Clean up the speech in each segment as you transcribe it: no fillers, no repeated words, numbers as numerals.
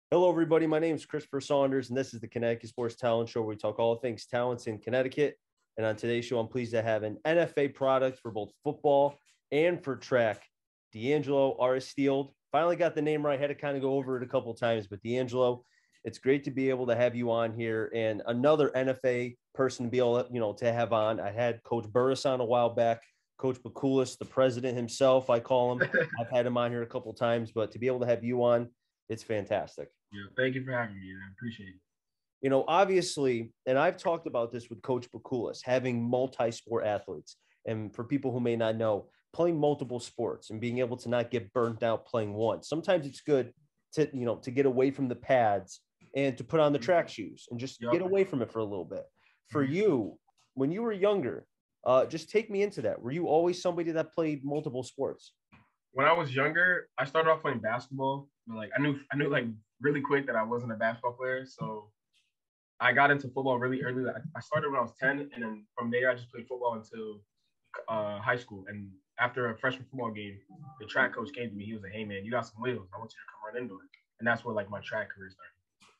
Hello, everybody. My name is Christopher Saunders, and this is the Connecticut Sports Talent Show, where we talk all things talents in Connecticut. And on today's show, I'm pleased to have an NFA product for both football and for track, D'Angelo Aristide. Finally got the name right. Had to kind of go over it a couple of times, but D'Angelo, it's great to be able to have you on here and another NFA person to be able to have on. I had Coach Burris on a while back, Coach Bakulis, the president himself, I call him. I've had him on here a couple of times, but to be able to have you on, it's fantastic. Yeah, thank you for having me. I appreciate it. Obviously, and I've talked about this with Coach Bakulis, having multi-sport athletes. And for people who may not know, playing multiple sports and being able to not get burnt out playing one. Sometimes it's good to get away from the pads and to put on the track shoes and just get away from it for a little bit. For you, when you were younger, just take me into that. Were you always somebody that played multiple sports? When I was younger, I started off playing basketball. But I knew like really quick that I wasn't a basketball player. So I got into football really early. I started when I was 10, and then from there I just played football until high school. And after a freshman football game, the track coach came to me. He was like, "Hey man, you got some wheels. I want you to come run into it." And that's where like my track career started.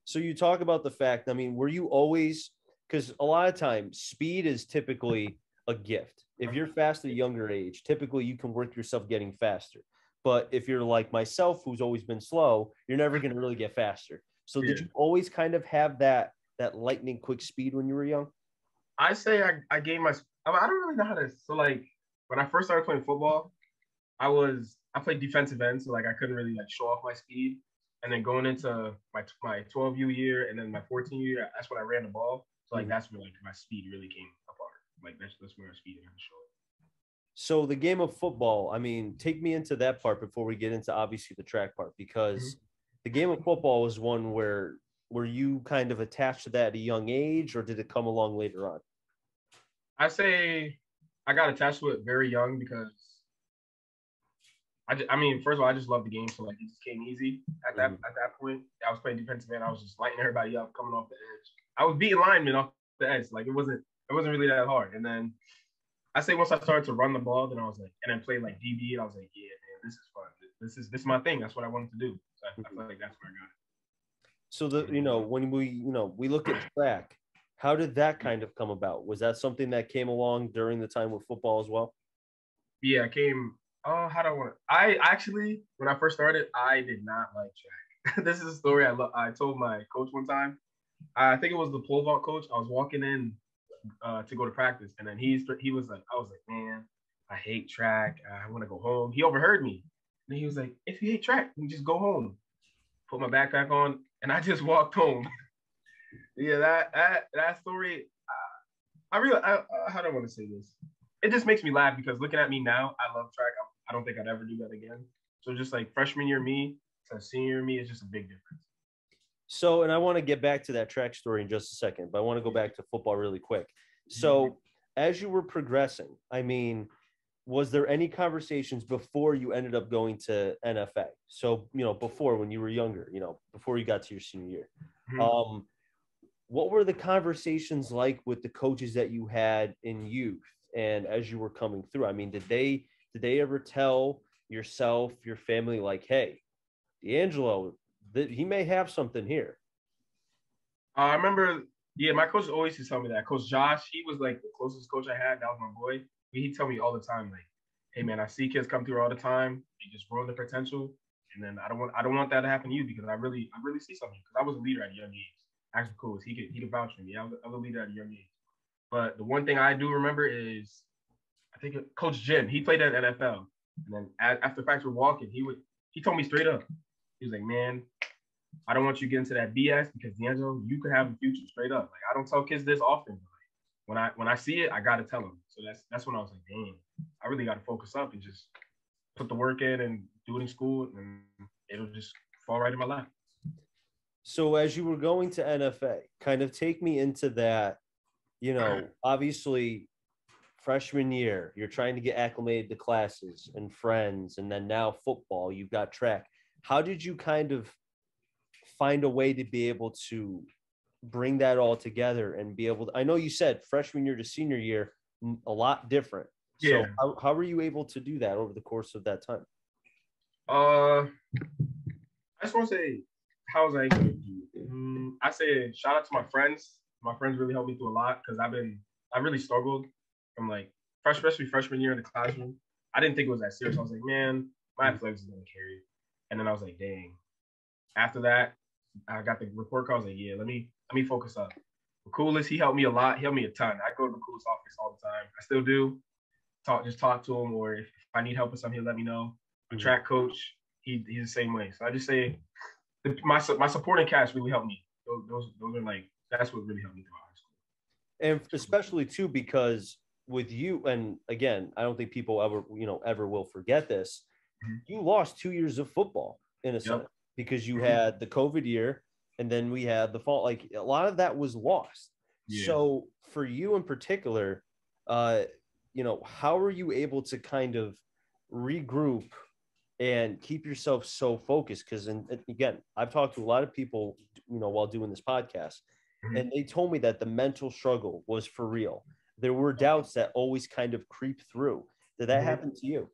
So you talk about the fact, I mean, were you always, because a lot of times speed is typically a gift. If you're fast at a younger age, typically you can work yourself getting faster. But if you're like myself, who's always been slow, you're never going to really get faster. So did you always kind of have that lightning quick speed when you were young? I say I gained I don't really know how to. So like when I first started playing football, I played defensive end, so like I couldn't really like show off my speed. And then going into my 12U year and then my 14U year, that's when I ran the ball. So like that's where like my speed really came apart. Like that's where my speed had to show it. So the game of football, I mean, take me into that part before we get into obviously the track part, because the game of football was one where were you kind of attached to that at a young age, or did it come along later on? I say I got attached to it very young because I mean, first of all, I just love the game, so like it just came easy at that point. I was playing defensive end. I was just lighting everybody up, coming off the edge. I was beating linemen off the edge. Like it wasn't really that hard. And then I say once I started to run the ball, then I was like, and then play like DB, and I was like, yeah, man, this is fun. This is my thing. That's what I wanted to do. So I feel like that's where I got it. So when we look at track, how did that kind of come about? Was that something that came along during the time with football as well? Yeah, I came. Oh, how do I want to? I actually, when I first started, I did not like track. This is a story I told my coach one time. I think it was the pole vault coach. I was walking in to go to practice, and then he was like, I was like, man, I hate track. I want to go home. He overheard me, and he was like, if you hate track, you just go home. Put my backpack on, and I just walked home. Yeah, that story. How do I want to say this? It just makes me laugh because looking at me now, I love track. I don't think I'd ever do that again. So just like freshman year me to senior me is just a big difference. So, and I want to get back to that track story in just a second, but I want to go back to football really quick. So, as you were progressing, I mean, was there any conversations before you ended up going to NFA? So, before when you were younger, before you got to your senior year, what were the conversations like with the coaches that you had in youth and as you were coming through? I mean, did they ever tell yourself, your family, like, hey, D'Angelo, he may have something here? I remember, yeah, my coach always used to tell me that. Coach Josh, he was like the closest coach I had. That was my boy. He'd tell me all the time, like, hey man, I see kids come through all the time. They just grow their potential. And then I don't want that to happen to you because I really see something. Because I was a leader at a young age. Actually, cool. He could vouch for me. I was a leader at a young age. But the one thing I do remember is, I think Coach Jim. He played at NFL, and then after factory walking, he told me straight up. He was like, "Man, I don't want you to get into that BS because D'Angelo, you could have a future straight up. Like I don't tell kids this often. But like, when I see it, I gotta tell them. So that's when I was like, damn, I really gotta focus up and just put the work in and do it in school, and it'll just fall right in my lap." So as you were going to NFA, kind of take me into that, obviously freshman year, you're trying to get acclimated to classes and friends, and then now football, you've got track. How did you kind of find a way to be able to bring that all together and be able to, I know you said freshman year to senior year, a lot different. Yeah. So how were you able to do that over the course of that time? I just want to say, how was I able to do it? I say shout out to my friends. My friends really helped me through a lot because I really struggled from like especially freshman year in the classroom. I didn't think it was that serious. I was like, man, my athletics is gonna carry it. And then I was like, dang. After that, I got the report card. I was like, yeah, let me focus up. The coolest, he helped me a lot. He helped me a ton. I go to the coolest office all the time. I still do. Talk to him, or if I need help with something, he'll let me know. My track coach, he's the same way. So I just say my supporting cast really helped me. Those are like that's what really helped me through high school. And especially too because with you, and again, I don't think people ever will forget this. You lost 2 years of football in a sense because you had the COVID year and then we had the fall. Like a lot of that was lost. Yeah. So for you in particular, how are you able to kind of regroup and keep yourself so focused? Because, again, I've talked to a lot of people, while doing this podcast, and they told me that the mental struggle was for real. There were doubts that always kind of creep through. Did that happen to you?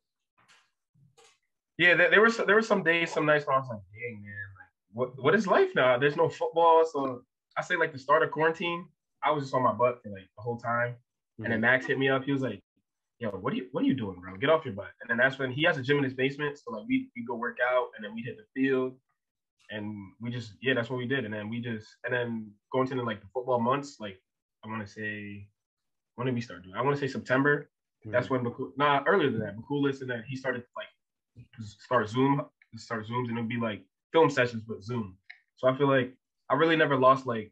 Yeah, there were some days, some nights where I was like, dang, man, like what is life now? There's no football. So I say like the start of quarantine, I was just on my butt for like the whole time. And then Max hit me up. He was like, yo, what are you doing, bro? Get off your butt. And then that's when he has a gym in his basement. So like we go work out and then we hit the field. And we just, that's what we did. And then going into like the football months, like I want to say, when did we start doing? I want to say September. That's when earlier than that, Bakulis, and then he started like start Zooms, and it'd be like film sessions but Zoom. So I feel like I really never lost like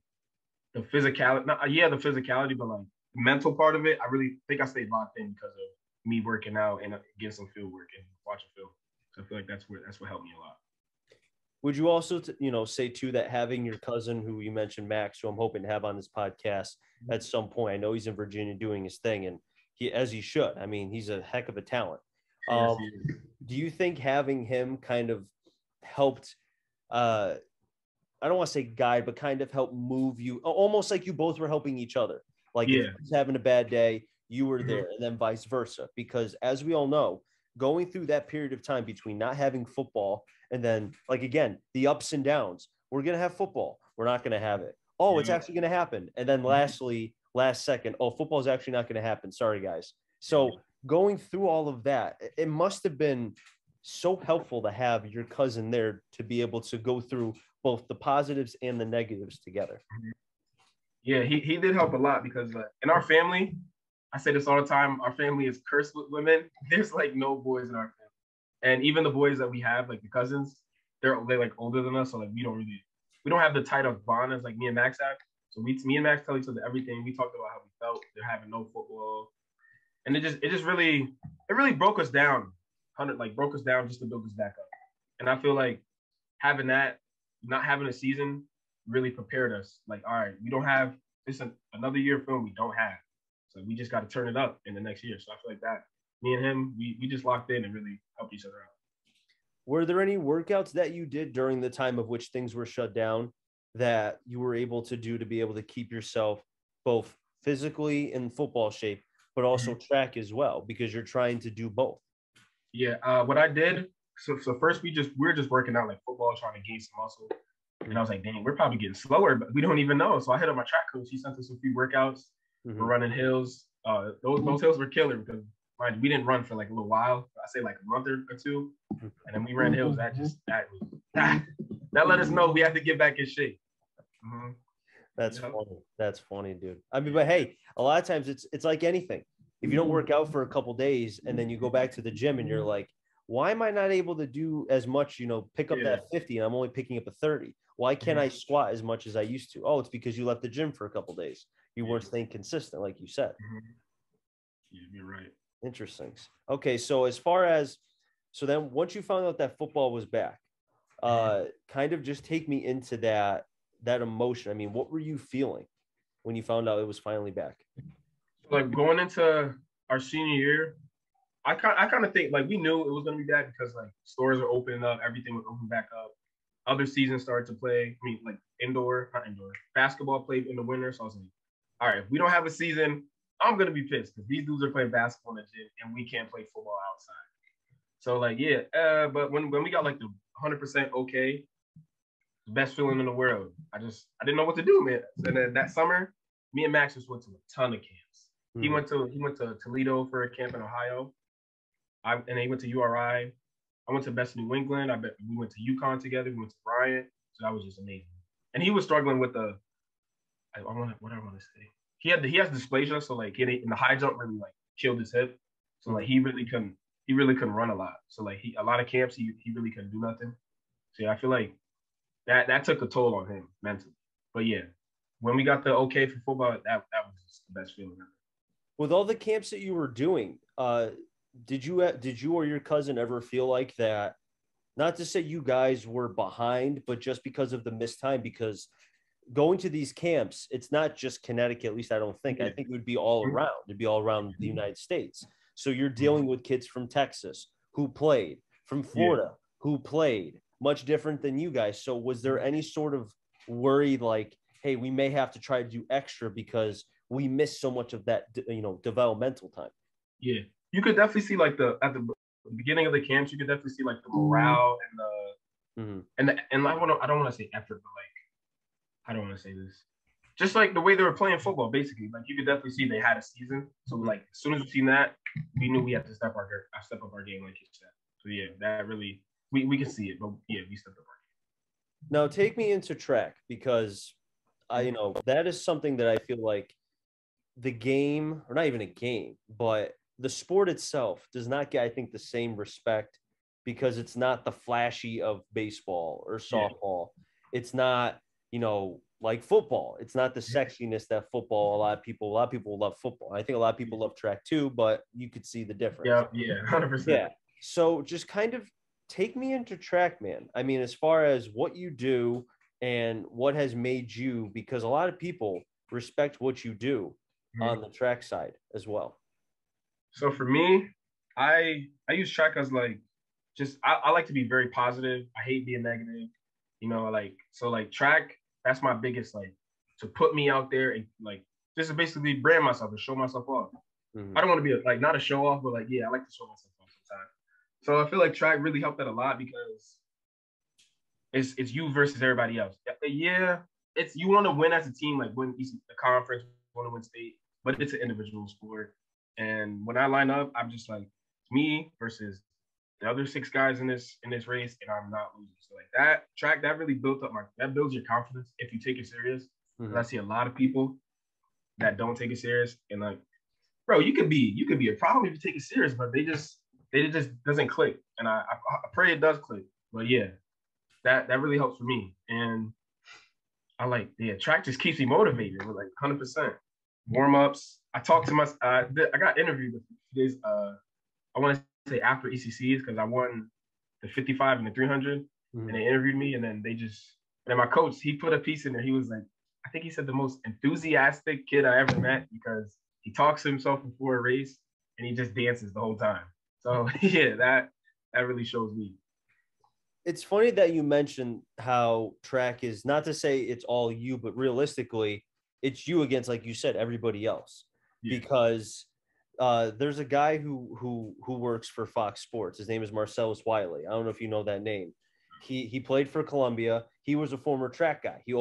the physicality. The physicality, but like the mental part of it, I really think I stayed locked in because of me working out and getting some field work and watching film. So I feel like that's what helped me a lot. Would you also, say too that having your cousin, who you mentioned, Max, who I'm hoping to have on this podcast at some point, I know he's in Virginia doing his thing, and he should. I mean, he's a heck of a talent. Yes, do you think having him kind of helped, I don't want to say guide, but kind of help move you, almost like you both were helping each other? Like if he was having a bad day, you were there, and then vice versa. Because as we all know, going through that period of time between not having football and then, like, again, the ups and downs, we're going to have football. We're not going to have it. Oh, it's actually going to happen. And then lastly, last second, football is actually not going to happen. Sorry, guys. So going through all of that, it must have been so helpful to have your cousin there to be able to go through both the positives and the negatives together. Yeah, he did help a lot because in our family, I say this all the time, our family is cursed with women. There's like no boys in our family. And even the boys that we have, like the cousins, they're like older than us. So like we don't have the tight of bond as like me and Max have. So me and Max tell each other everything. We talked about how we felt. They're having no football. And it really broke us down. Broke us down just to build us back up. And I feel like having that, not having a season, really prepared us. Like, all right, we don't have this another year of film we don't have. So we just got to turn it up in the next year. So I feel like that me and him, we just locked in and really helped each other out. Were there any workouts that you did during the time of which things were shut down that you were able to do to be able to keep yourself both physically in football shape, but also track as well, because you're trying to do both? Yeah, what I did, so first we were just working out like football, trying to gain some muscle. And I was like, dang, we're probably getting slower, but we don't even know. So I hit up my track coach. He sent us a few workouts. We're running hills. Those hills were killer because we didn't run for like a little while. I say like a month or two. And then we ran hills. That let us know we had to get back in shape. That's funny. That's funny, dude. I mean, but hey, a lot of times it's like anything. If you don't work out for a couple days and then you go back to the gym and you're like, why am I not able to do as much, pick up that 50 and I'm only picking up a 30? Why can't I squat as much as I used to? Oh, it's because you left the gym for a couple days. You weren't staying consistent, like you said. Yeah, you're right. Interesting. Okay, so so then once you found out that football was back, kind of just take me into that emotion. I mean, what were you feeling when you found out it was finally back? Like going into our senior year, I kind of think like we knew it was going to be back because like stores are opening up, everything was open back up. Other seasons started to play. I mean, like not indoor, basketball played in the winter. So I was like, all right, if we don't have a season, I'm going to be pissed because these dudes are playing basketball in the gym and we can't play football outside. So like, but when we got like the 100% okay, the best feeling in the world. I didn't know what to do, man. And then that summer, me and Max just went to a ton of camps. He went to Toledo for a camp in Ohio. And then he went to URI. I went to Best New England. We went to UConn together. We went to Bryant. So that was just amazing. And he was struggling with what I want to say. He has dysplasia, so like in the high jump really like killed his hip. So like he really couldn't run a lot. So like a lot of camps he really couldn't do nothing. So yeah, I feel like that took a toll on him mentally. But yeah, when we got the okay for football, that was just the best feeling ever. With all the camps that you were doing, did you or your cousin ever feel like that? Not to say you guys were behind, but just because of the missed time, because going to these camps, it's not just Connecticut, at least I don't think. I think it would be all around. It'd be all around the United States. So you're dealing with kids from Texas who played, from Florida who played, much different than you guys. So was there any sort of worry like, hey, we may have to try to do extra because we missed so much of that, developmental time? Yeah, you could definitely see like at the beginning of the camps, you could definitely see like the morale and I don't want to say effort, but like I don't want to say this. Just like the way they were playing football, basically. Like you could definitely see they had a season. So like as soon as we seen that, we knew we had to step up our game, like you said. So yeah, that really we can see it, but yeah, we stepped up our game. Now take me into track, because that is something that I feel like the game, or not even a game, but the sport itself does not get, I think, the same respect, because it's not the flashy of baseball or softball. Yeah. It's not, like football. It's not the sexiness that football, a lot of people love football. I think a lot of people love track too, but you could see the difference. Yeah, 100%. Yeah. So just kind of take me into track, man. I mean, as far as what you do and what has made you, because a lot of people respect what you do on the track side as well. So for me, I use track as like, I like to be very positive. I hate being negative, like track, that's my biggest, like, to put me out there and like just to basically brand myself and show myself off. I don't want to be like not a show off, but like, yeah, I like to show myself off sometimes. So I feel like track really helped that a lot, because it's you versus everybody else. Yeah, it's you want to win as a team, like win the conference, want to win state, but it's an individual sport. And when I line up, I'm just like me versus the other 6 guys in this race, and I'm not losing. So like that track, that really built up that builds your confidence if you take it serious. I see a lot of people that don't take it serious, and like, bro, you could be a problem if you take it serious, but they just doesn't click. And I pray it does click. But yeah, that really helps for me. And I like, track just keeps me motivated. With like 100% warm ups. I talked to I got interviewed a few days. I want to say after ECCs, because I won the 55 and the 300, and they interviewed me, and then my coach, he put a piece in there. He was like, I think he said the most enthusiastic kid I ever met, because he talks to himself before a race and he just dances the whole time. So yeah, that really shows me. It's funny that you mentioned how track is, not to say it's all you, but realistically, it's you against, like you said, everybody else. Yeah. Because there's a guy who works for Fox Sports. His name is Marcellus Wiley. I don't know if you know that name. He played for Columbia. He was a former track guy. He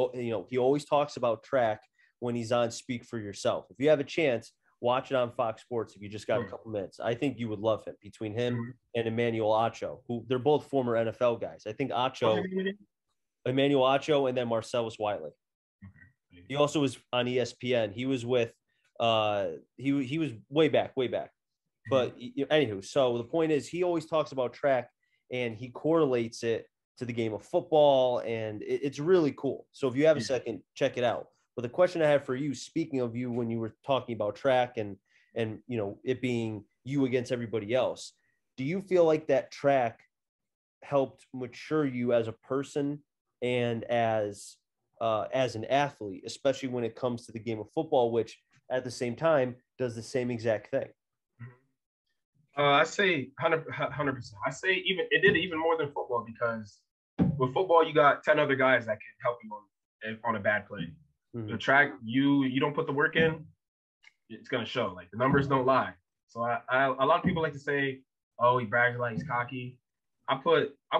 always talks about track when he's on Speak for Yourself. If you have a chance, watch it on Fox Sports if you just got a couple minutes. I think you would love him. Between him and Emmanuel Acho, who they're both former NFL guys. I think Emmanuel Acho, and then Marcellus Wiley. He also was on ESPN. He was with he was way back. But anywho, so the point is, he always talks about track and he correlates it to the game of football, and it's really cool. So if you have a second, check it out. But the question I have for you, speaking of you, when you were talking about track and it being you against everybody else, do you feel like that track helped mature you as a person and as an athlete, especially when it comes to the game of football, which at the same time does the same exact thing? I say 100%. I say it did even more than football, because with football, you got 10 other guys that can help you on a bad play. The track, you don't put the work in, it's going to show. Like, the numbers don't lie. So a lot of people like to say, oh, he brags like he's cocky. I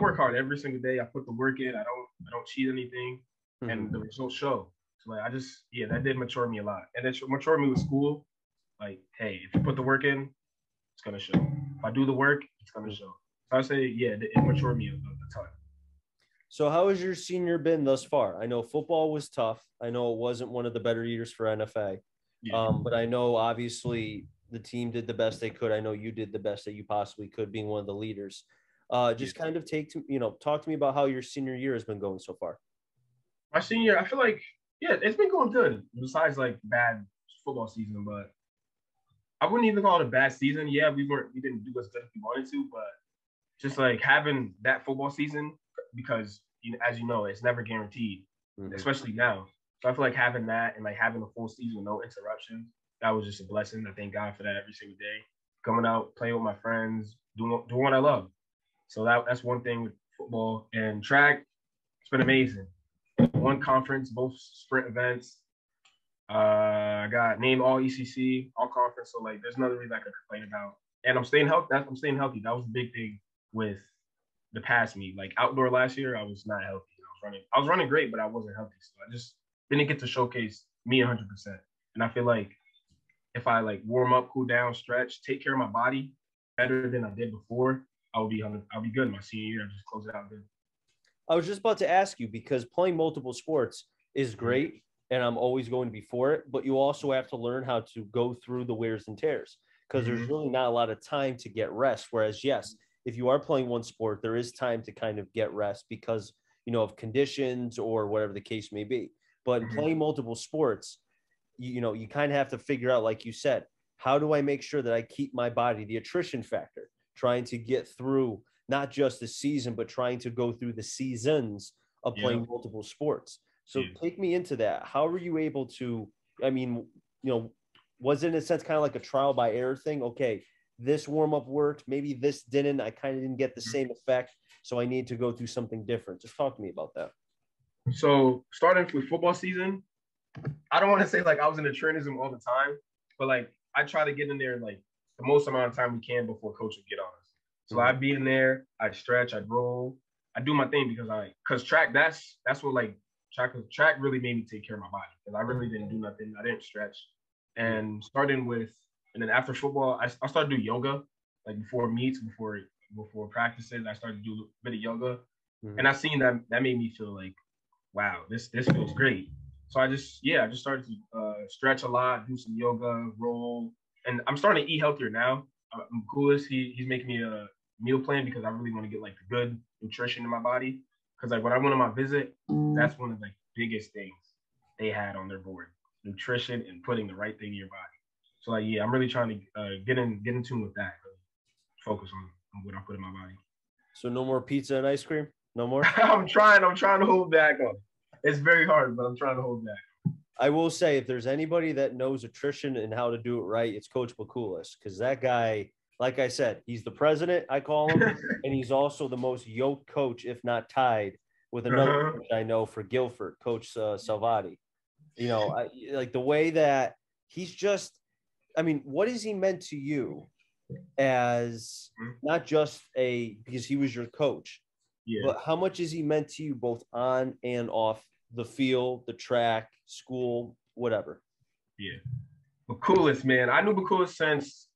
work hard every single day. I put the work in. I don't cheat anything, and the results show. So like that did mature me a lot, and it matured me with school. Like, hey, if you put the work in, it's gonna show. If I do the work, it's gonna show. So I say, yeah, it matured me a ton. So how has your senior been thus far? I know football was tough. I know it wasn't one of the better years for NFA. Yeah. But I know obviously the team did the best they could. I know you did the best that you possibly could, being one of the leaders. Just kind of talk to me about how your senior year has been going so far. My senior year, I feel like, yeah, it's been going good. Besides like bad football season, but I wouldn't even call it a bad season. Yeah, we didn't do as good as we wanted to, but just like having that football season, because as you know, it's never guaranteed, especially now. So I feel like having that and like having a full season with no interruptions, that was just a blessing. I thank God for that every single day. Coming out, playing with my friends, doing what I love. So that's one thing with football and track. It's been amazing. One conference, both sprint events. I got named all ECC, all conference. So like, there's nothing really I could complain about. And I'm staying healthy. I'm staying healthy. That was the big thing with the past me. Like outdoor last year, I was not healthy. I was running great, but I wasn't healthy. So I just didn't get to showcase me 100%. And I feel like if I like warm up, cool down, stretch, take care of my body better than I did before, I'll be good in my senior year. I'll just close it out good. I was just about to ask you, because playing multiple sports is great and I'm always going to be for it, but you also have to learn how to go through the wears and tears, because there's really not a lot of time to get rest. Whereas, yes, if you are playing one sport, there is time to kind of get rest because, of conditions or whatever the case may be. But in playing multiple sports, you kind of have to figure out, like you said, how do I make sure that I keep my body, the attrition factor, trying to get through not just the season, but trying to go through the seasons of playing multiple sports. So take me into that. How were you able to, was it in a sense kind of like a trial by error thing? Okay, this warm-up worked, maybe this didn't. I kind of didn't get the same effect, so I need to go through something different. Just talk to me about that. So starting with football season, I don't want to say like I was in the trainism all the time, but like I try to get in there like the most amount of time we can before coach would get on us. So I'd be in there, I'd stretch, I'd roll, I'd do my thing because track, that's what like track really made me take care of my body, because I really didn't do nothing. I didn't stretch. And and then after football, I started to do yoga, like before meets, before practices, I started to do a bit of yoga. And I seen that made me feel like, wow, this feels great. So I just started to stretch a lot, do some yoga, roll, and I'm starting to eat healthier now. I'm coolest. He's making me a meal plan because I really want to get like the good nutrition in my body. Because like when I went on my visit, that's one of the biggest things they had on their board: nutrition and putting the right thing in your body. So like, yeah, I'm really trying to get in tune with that. Really focus on what I put in my body. So no more pizza and ice cream? No more? I'm trying to hold back on it. It's very hard, but I'm trying to hold back. I will say, if there's anybody that knows attrition and how to do it right, it's Coach Bakulis, because that guy, like I said, he's the president, I call him, and he's also the most yoked coach, if not tied, with another coach I know for Guilford, Coach Salvati. Like the way that he's just, what has he meant to you as not just because he was your coach, but how much has he meant to you both on and off the field, the track, school, whatever? Yeah. Bakulis, man. I knew Bakulis since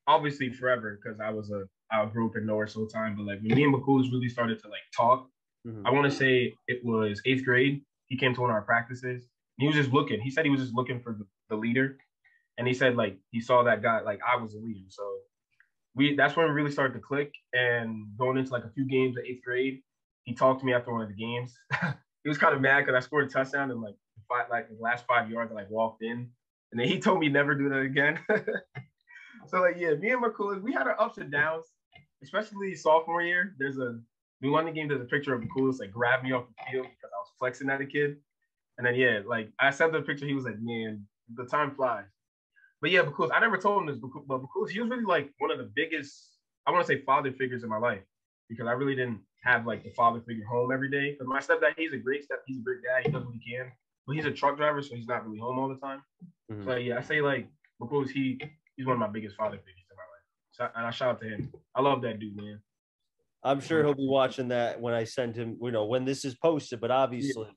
obviously forever, because I grew up in Norwich all the time. But like when me and Bakulis really started to like talk, I want to say it was 8th grade. He came to one of our practices. And he was just looking. He said he was just looking for the leader. And he said like he saw that guy, like I was a leader. So that's when we really started to click. And going into like a few games at 8th grade, he talked to me after one of the games. He was kind of mad because I scored a touchdown and the last 5 yards I like walked in, and then he told me never do that again. So like, yeah, me and Bakulis, we had our ups and downs, especially sophomore year. We won the game. There's a picture of Bakulis like grabbed me off the field because I was flexing at a kid, and then like I sent the picture. He was like, man, the time flies. But yeah, Bakulis, I never told him this, but Bakulis, he was really like one of the biggest, I want to say, father figures in my life, because I really didn't have like the father figure home every day. Because my stepdad, he's a great dad. He does what he can, but he's a truck driver, so he's not really home all the time. So yeah, I say like Bakulis, he's one of my biggest father figures in my life. So, and I shout out to him. I love that dude, man. I'm sure he'll be watching that when I send him, when this is posted, but obviously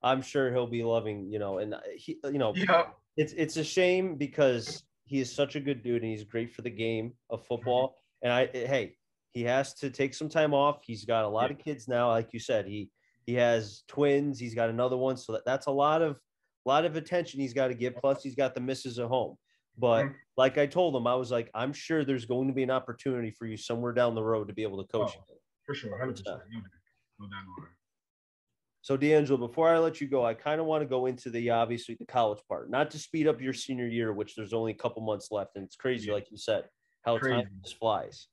I'm sure he'll be loving, and he, Yeah. it's a shame because he is such a good dude and he's great for the game of football. And hey, he has to take some time off. He's got a lot of kids now. Like you said, he has twins. He's got another one. So that's a lot of attention he's got to give. Plus he's got the misses at home. But like I told him, I was like, I'm sure there's going to be an opportunity for you somewhere down the road to be able to coach. For sure. 100%. No doubt about it. So D'Angelo, before I let you go, I kind of want to go into obviously the college part, not to speed up your senior year, which there's only a couple months left. And it's crazy, like you said, how time just flies.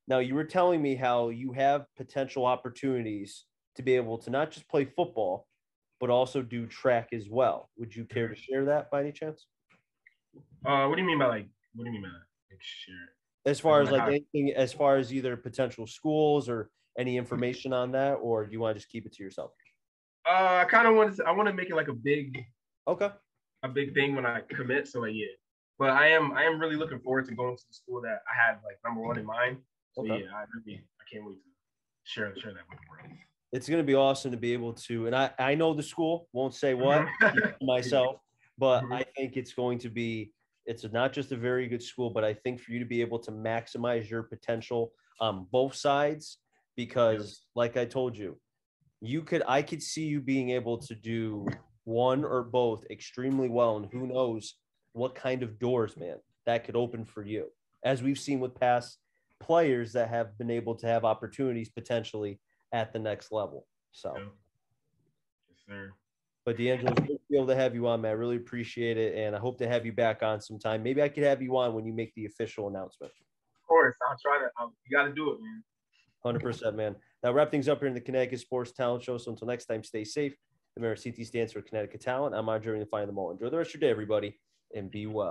Now you were telling me how you have potential opportunities to be able to not just play football, but also do track as well. Would you care to share that by any chance? What do you mean by that? Like share? As far as anything, as far as either potential schools or any information on that, or do you want to just keep it to yourself? I kind of want to make it like a big thing when I commit. So but I am really looking forward to going to the school that I had like number one in mind. So I can't wait to share that with the world. It's going to be awesome to be able to, and I know the school, won't say what myself, but I think it's going to be, it's not just a very good school, but I think for you to be able to maximize your potential on both sides, because like I told you, I could see you being able to do one or both extremely well. And who knows what kind of doors, man, that could open for you, as we've seen with past players that have been able to have opportunities potentially at the next level. So, yes, sir. But D'Angelo, it's great to be able to have you on, man. I really appreciate it. And I hope to have you back on sometime. Maybe I could have you on when you make the official announcement. Of course. I'll try to. You got to do it, man. 100%, man. Now, wrap things up here in the Connecticut Sports Talent Show. So until next time, stay safe. The CT stands for Connecticut Talent. I'm on journey to find them all. Enjoy the rest of your day, everybody, and be well.